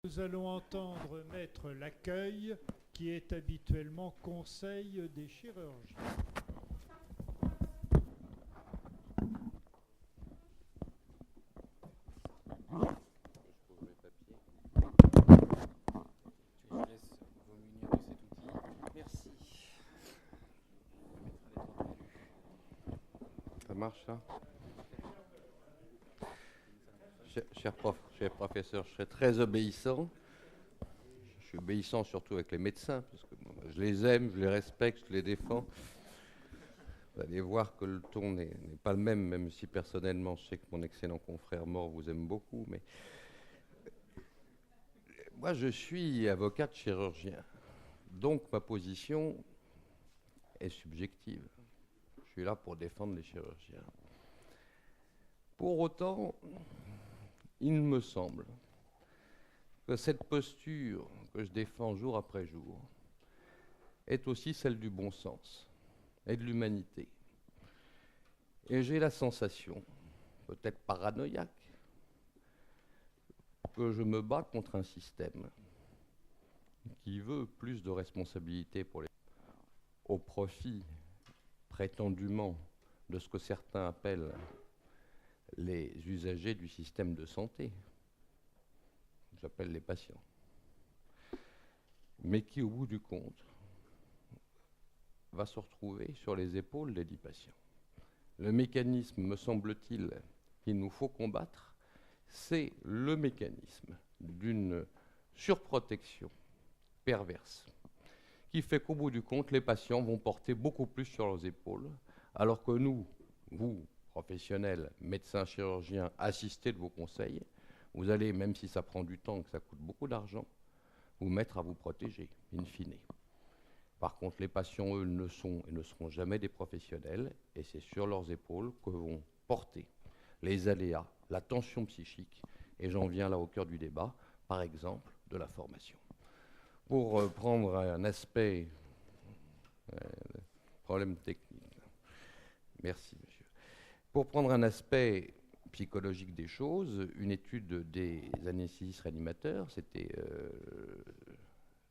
Nous allons entendre Maître Lacueille, qui est habituellement conseil des chirurgiens. Ça marche, ça? Cher professeur, je serai très obéissant. Je suis obéissant surtout avec les médecins, parce que moi, je les aime, je les respecte, je les défends. Vous allez voir que le ton n'est pas le même, même si personnellement, je sais que mon excellent confrère mort vous aime beaucoup. Mais moi, je suis avocat de chirurgien. Donc, ma position est subjective. Je suis là pour défendre les chirurgiens. Pour autant, il me semble que cette posture que je défends jour après jour est aussi celle du bon sens et de l'humanité. Et j'ai la sensation, peut-être paranoïaque, que je me bats contre un système qui veut plus de responsabilité pour les au profit prétendument de ce que certains appellent les usagers du système de santé, j'appelle les patients, mais qui, au bout du compte, va se retrouver sur les épaules des dix patients. Le mécanisme, me semble-t-il, qu'il nous faut combattre, c'est le mécanisme d'une surprotection perverse, qui fait qu'au bout du compte, les patients vont porter beaucoup plus sur leurs épaules, alors que nous, vous, professionnels, médecins, chirurgiens, assistés de vos conseils, vous allez, même si ça prend du temps, que ça coûte beaucoup d'argent, vous mettre à vous protéger, in fine. Par contre, les patients, eux, ne sont et ne seront jamais des professionnels, et c'est sur leurs épaules que vont porter les aléas, la tension psychique, et j'en viens là au cœur du débat, par exemple, de la formation. Pour prendre un aspect, problème technique, merci monsieur, pour prendre un aspect psychologique des choses, une étude des anesthésistes réanimateurs, c'était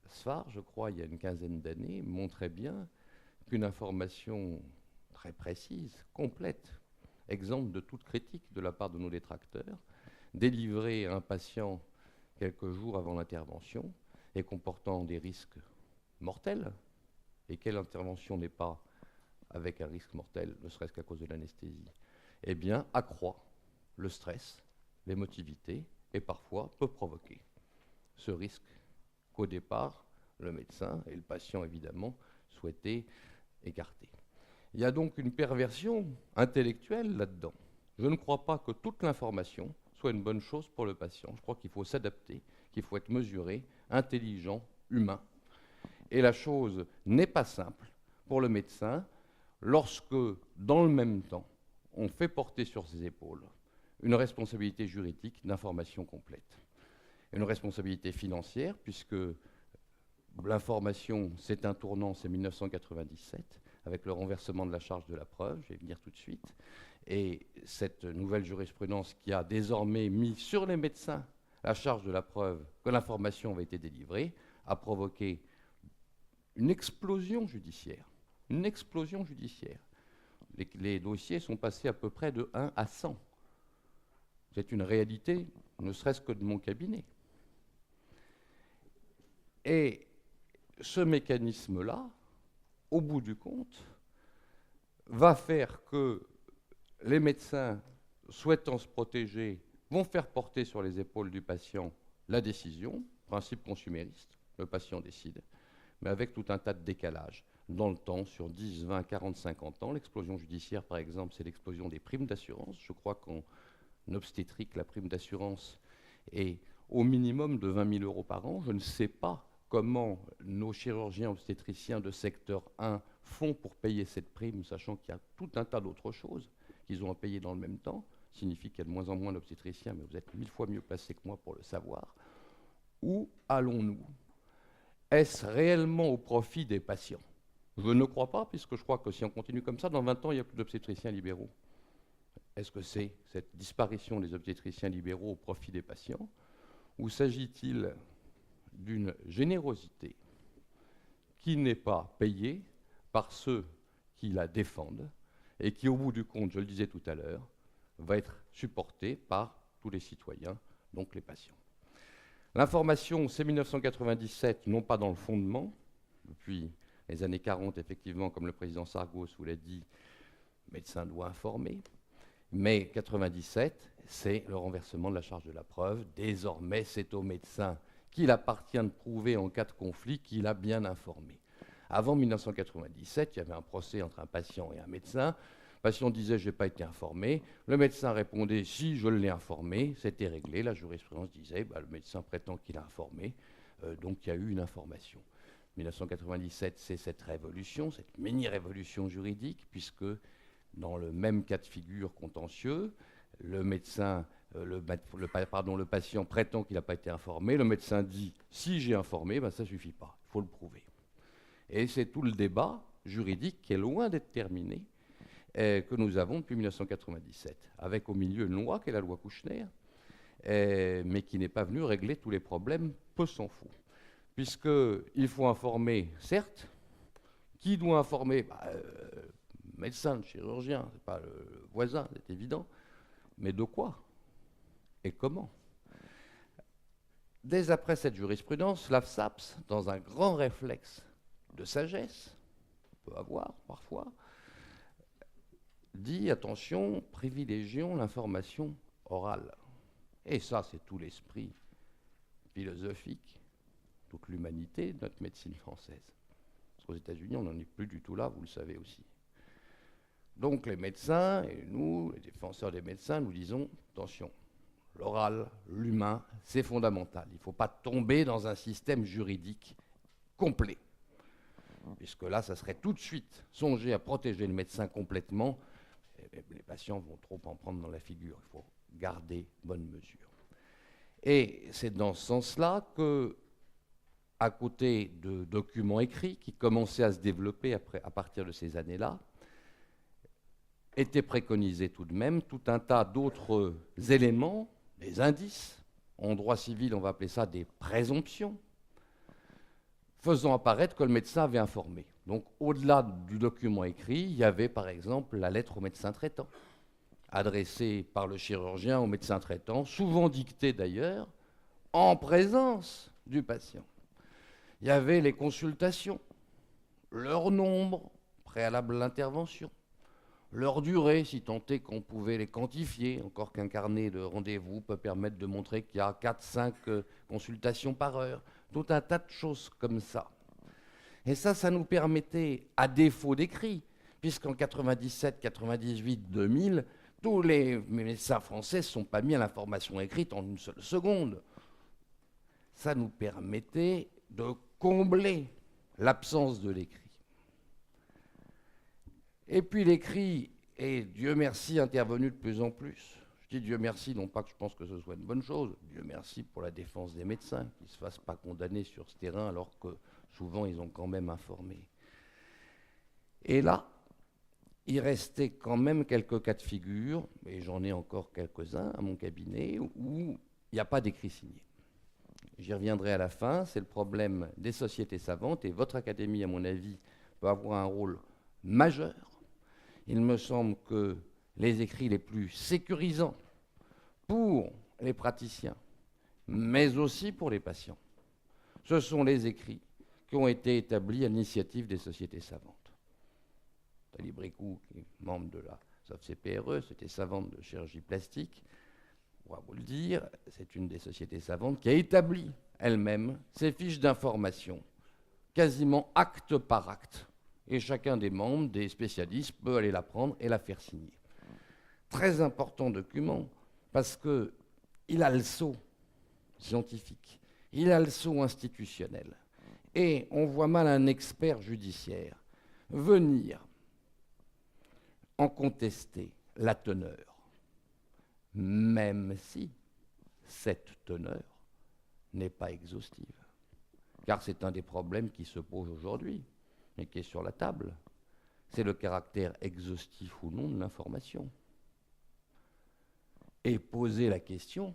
SFAR, je crois, il y a une quinzaine d'années, montrait bien qu'une information très précise, complète, exempte de toute critique de la part de nos détracteurs, délivrée à un patient quelques jours avant l'intervention et comportant des risques mortels, et quelle intervention n'est pas avec un risque mortel, ne serait-ce qu'à cause de l'anesthésie, eh bien, accroît le stress, l'émotivité, et parfois peut provoquer ce risque qu'au départ, le médecin et le patient, évidemment, souhaitaient écarter. Il y a donc une perversion intellectuelle là-dedans. Je ne crois pas que toute l'information soit une bonne chose pour le patient. Je crois qu'il faut s'adapter, qu'il faut être mesuré, intelligent, humain. Et la chose n'est pas simple pour le médecin lorsque, dans le même temps, on fait porter sur ses épaules une responsabilité juridique d'information complète. Une responsabilité financière, puisque l'information, c'est un tournant, c'est 1997, avec le renversement de la charge de la preuve, je vais venir tout de suite, et cette nouvelle jurisprudence qui a désormais mis sur les médecins la charge de la preuve que l'information avait été délivrée, a provoqué une explosion judiciaire. Une explosion judiciaire. Les dossiers sont passés à peu près de 1 à 100. C'est une réalité, ne serait-ce que de mon cabinet. Et ce mécanisme-là, au bout du compte, va faire que les médecins, souhaitant se protéger, vont faire porter sur les épaules du patient la décision, principe consumériste, le patient décide, mais avec tout un tas de décalages dans le temps, sur 10, 20, 40, 50 ans. L'explosion judiciaire, par exemple, c'est l'explosion des primes d'assurance. Je crois qu'en obstétrique, la prime d'assurance est au minimum de 20 000 € par an. Je ne sais pas comment nos chirurgiens obstétriciens de secteur 1 font pour payer cette prime, sachant qu'il y a tout un tas d'autres choses qu'ils ont à payer dans le même temps. Ça signifie qu'il y a de moins en moins d'obstétriciens, mais vous êtes 1000 fois mieux placés que moi pour le savoir. Où allons-nous? Est-ce réellement au profit des patients? Je ne crois pas, puisque je crois que si on continue comme ça, dans 20 ans, il n'y a plus d'obstétriciens libéraux. Est-ce que c'est cette disparition des obstétriciens libéraux au profit des patients? ou s'agit-il d'une générosité qui n'est pas payée par ceux qui la défendent et qui, au bout du compte, je le disais tout à l'heure, va être supportée par tous les citoyens, donc les patients. L'information, c'est 1997, non pas dans le fondement, depuis les années 40, effectivement, comme le président Sargos vous l'a dit, le médecin doit informer, mais 97, c'est le renversement de la charge de la preuve. Désormais, c'est au médecin qu'il appartient de prouver en cas de conflit qu'il a bien informé. Avant 1997, il y avait un procès entre un patient et un médecin. Le patient disait « je n'ai pas été informé ». Le médecin répondait « si, je l'ai informé ». C'était réglé. La jurisprudence disait le médecin prétend qu'il a informé, donc il y a eu une information. 1997, c'est cette révolution, cette mini-révolution juridique, puisque dans le même cas de figure contentieux, le patient prétend qu'il n'a pas été informé, le médecin dit « si j'ai informé, ça ne suffit pas, il faut le prouver ». Et c'est tout le débat juridique qui est loin d'être terminé, que nous avons depuis 1997, avec au milieu une loi qui est la loi Kouchner, mais qui n'est pas venue régler tous les problèmes, peu s'en fout. Puisqu'il faut informer, certes, qui doit informer le médecin, le chirurgien, c'est pas le voisin, c'est évident, mais de quoi et comment? Dès après cette jurisprudence, l'AFSAPS, dans un grand réflexe de sagesse, on peut avoir parfois, dit attention, privilégions l'information orale. Et ça, c'est tout l'esprit philosophique, toute l'humanité de notre médecine française. Parce qu'aux États-Unis, on n'en est plus du tout là, vous le savez aussi. Donc les médecins, et nous, les défenseurs des médecins, nous disons, attention, l'oral, l'humain, c'est fondamental. Il ne faut pas tomber dans un système juridique complet. Puisque là, ça serait tout de suite songer à protéger le médecin complètement. Et les patients vont trop en prendre dans la figure. Il faut garder bonne mesure. Et c'est dans ce sens-là que, à côté de documents écrits qui commençaient à se développer à partir de ces années-là, était préconisé tout de même tout un tas d'autres éléments, des indices. En droit civil, on va appeler ça des présomptions, faisant apparaître que le médecin avait informé. Donc, au-delà du document écrit, il y avait par exemple la lettre au médecin traitant, adressée par le chirurgien au médecin traitant, souvent dictée d'ailleurs, en présence du patient. Il y avait les consultations, leur nombre, préalable à l'intervention, leur durée, si tant est qu'on pouvait les quantifier, encore qu'un carnet de rendez-vous peut permettre de montrer qu'il y a 4-5 consultations par heure, tout un tas de choses comme ça. Et ça nous permettait, à défaut d'écrit, puisqu'en 97, 98, 2000, tous les médecins français ne sont pas mis à l'information écrite en une seule seconde. Ça nous permettait de combler l'absence de l'écrit. Et puis l'écrit est, Dieu merci, intervenu de plus en plus. Je dis Dieu merci, non pas que je pense que ce soit une bonne chose, Dieu merci pour la défense des médecins, qu'ils ne se fassent pas condamner sur ce terrain alors que souvent ils ont quand même informé. Et là, il restait quand même quelques cas de figure, et j'en ai encore quelques-uns à mon cabinet, où il n'y a pas d'écrit signé. J'y reviendrai à la fin, c'est le problème des sociétés savantes, et votre académie, à mon avis, peut avoir un rôle majeur. Il me semble que les écrits les plus sécurisants pour les praticiens, mais aussi pour les patients, ce sont les écrits qui ont été établis à l'initiative des sociétés savantes. Nathalie Bricou, qui est membre de la SOFCPRE, société savante de chirurgie plastique, on va vous le dire, c'est une des sociétés savantes qui a établi elle-même ses fiches d'information, quasiment acte par acte. Et chacun des membres, des spécialistes, peut aller la prendre et la faire signer. Très important document, parce qu'il a le sceau scientifique, il a le sceau institutionnel. Et on voit mal un expert judiciaire venir en contester la teneur, même si cette teneur n'est pas exhaustive. Car c'est un des problèmes qui se posent aujourd'hui, et qui est sur la table. C'est le caractère exhaustif ou non de l'information. Et poser la question,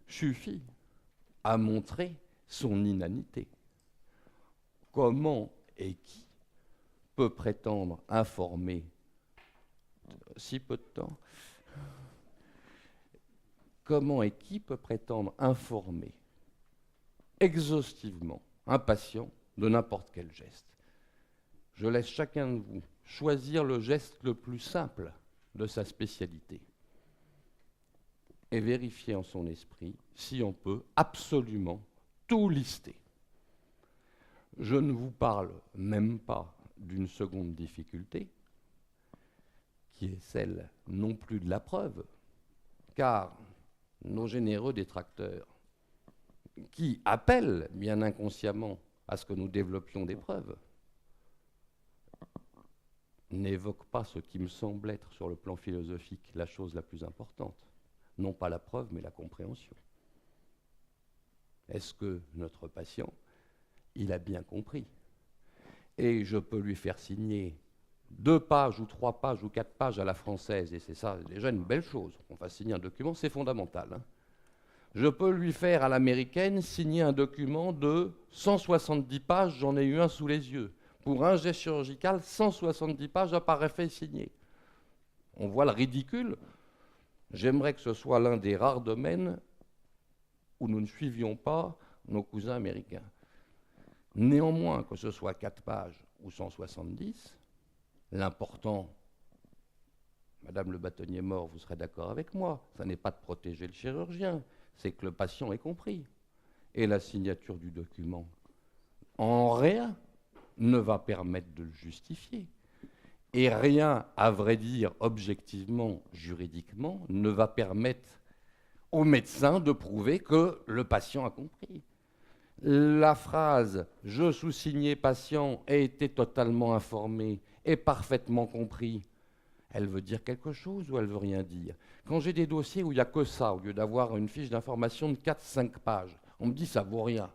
suffit à montrer son inanité. Comment et qui peut prétendre informer si peu de temps? Comment et qui peut prétendre informer exhaustivement un patient de n'importe quel geste? Je laisse chacun de vous choisir le geste le plus simple de sa spécialité et vérifier en son esprit si on peut absolument tout lister. Je ne vous parle même pas d'une seconde difficulté, qui est celle non plus de la preuve, car nos généreux détracteurs, qui appellent bien inconsciemment à ce que nous développions des preuves, n'évoquent pas ce qui me semble être, sur le plan philosophique, la chose la plus importante. Non pas la preuve, mais la compréhension. Est-ce que notre patient, il a bien compris? Et je peux lui faire signer 2 pages ou 3 pages ou 4 pages à la française, et c'est ça déjà une belle chose. On fasse signer un document, c'est fondamental. Hein. Je peux lui faire à l'américaine signer un document de 170 pages, j'en ai eu un sous les yeux. Pour un geste chirurgical, 170 pages à par effet signé. On voit le ridicule. J'aimerais que ce soit l'un des rares domaines où nous ne suivions pas nos cousins américains. Néanmoins, que ce soit 4 pages ou 170, l'important, Madame le bâtonnier mort, vous serez d'accord avec moi, ça n'est pas de protéger le chirurgien, c'est que le patient ait compris. Et la signature du document, en rien, ne va permettre de le justifier. Et rien, à vrai dire, objectivement, juridiquement, ne va permettre au médecin de prouver que le patient a compris. La phrase « je sous-signé patient ai été totalement informé et parfaitement compris », elle veut dire quelque chose ou elle veut rien dire? Quand j'ai des dossiers où il n'y a que ça, au lieu d'avoir une fiche d'information de 4-5 pages, on me dit ça vaut rien.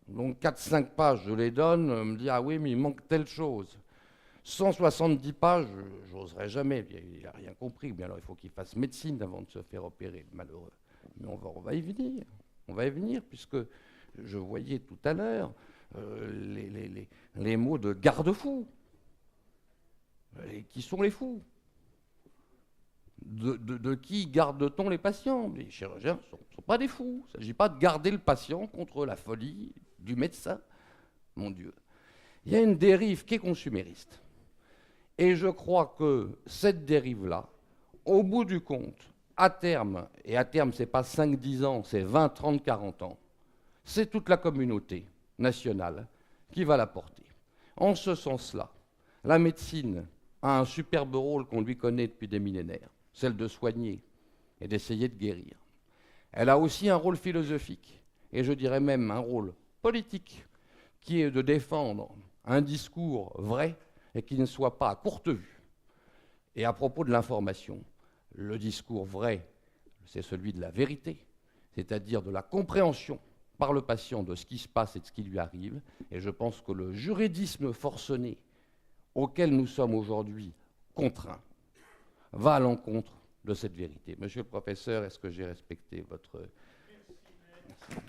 Donc 4-5 pages, je les donne, on me dit ah oui mais il manque telle chose. 170 pages, j'oserais jamais, il n'a rien compris. Bien alors il faut qu'il fasse médecine avant de se faire opérer, malheureux. Mais on va y venir. On va y venir, puisque je voyais tout à l'heure les mots de garde-fou. Qui sont les fous? De qui garde-t-on les patients? Les chirurgiens ne sont pas des fous. Il ne s'agit pas de garder le patient contre la folie du médecin. Mon Dieu. Il y a une dérive qui est consumériste. Et je crois que cette dérive-là, au bout du compte, à terme, et à terme, ce n'est pas 5-10 ans, c'est 20, 30, 40 ans, c'est toute la communauté nationale qui va la porter. En ce sens-là, la médecine a un superbe rôle qu'on lui connaît depuis des millénaires, celle de soigner et d'essayer de guérir. Elle a aussi un rôle philosophique, et je dirais même un rôle politique, qui est de défendre un discours vrai et qui ne soit pas à courte vue. Et à propos de l'information, le discours vrai, c'est celui de la vérité, c'est-à-dire de la compréhension par le patient de ce qui se passe et de ce qui lui arrive. Et je pense que le juridisme forcené auquel nous sommes aujourd'hui contraints va à l'encontre de cette vérité. Monsieur le professeur, est-ce que j'ai respecté votre... Merci.